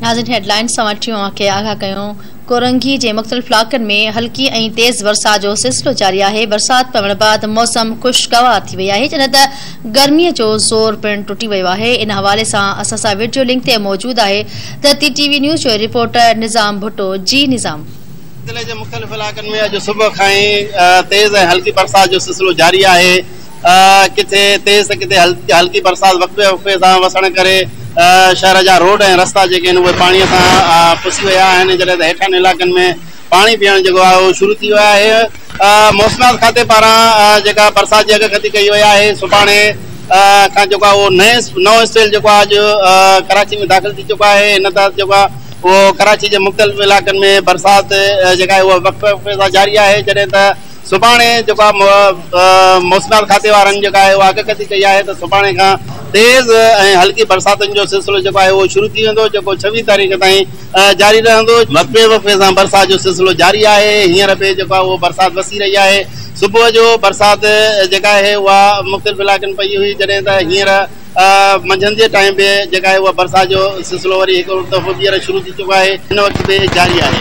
नाज़रीन हेडलाइन्स सां वठी के आगाह कयूं। कोरंगी के मुख़्तलिफ़ इलाक़नि में हल्की ऐं तेज़ बरसात जो सिलसिलो जारी है। बरसात पवण बाद मौसम खुशगवार थी वई है, जॾहिं त गर्मीअ जो ज़ोर पिणु टुटी वियो आहे। इन हवाले सां असां सां वीडियो लिंक ते मौजूद आहे त TTV न्यूज़ जो रिपोर्टर निज़ाम भुट्टो। जी निज़ाम, ज़िले के मुख़्तलिफ़ इलाक़नि में अॼु सुबुह खां ई तेज़ ऐं हल्की बरसात जो सिलसिलो जारी आहे। किथे तेज़ त किथे हल्की बरसात वक़्फ़े वक़्फ़े सां वसण करे शहर जा रोड ऐं रस्ता जेके आहिनि उहे पाणीअ सां पुसी विया आहिनि, जॾहिं त हेठनि इलाक़नि में पाणी पीअण जेको आहे उहो शुरू थी वियो आहे। मौसमियात खाते पारां जेका बरसात जी अॻकथी कई वई आहे, सुभाणे खां जेको आहे उहो नओं स्पेल जेको आहे अॼु कराची में दाख़िल थी चुको आहे। हिन तहत जेको आहे उहो कराची जे मुख़्तलिफ़ इलाक़नि में बरसात जेका आहे उहा वक़्फ़े वक़्फ़े सां जारी आहे, जॾहिं त सुभाणे जेको आहे मौसमियात खाते वारनि जेका आहे उहा अॻकथी कई आहे त सुभाणे खां तेज़ ऐं हल्की बरसातुनि जो सिलसिलो जेको आहे उहो शुरू थी वेंदो, जेको 26 तारीख़ ताईं जारी रहंदो। वक़्फ़े वक़्फ़े सां बरसात जो सिलसिलो जारी आहे। हींअर बि जेको आहे उहो बरसात वसी रही आहे। सुबुह जो बरसात जेका आहे उहा मुख़्तलिफ़ इलाक़नि पई हुई, जॾहिं त हींअर मंझंदि जे टाइम बि जेका आहे उहा बरसात जो सिलसिलो वरी हिकु दफ़ो ॿीहर शुरू थी चुको आहे। हिन वक़्तु बि जारी आहे।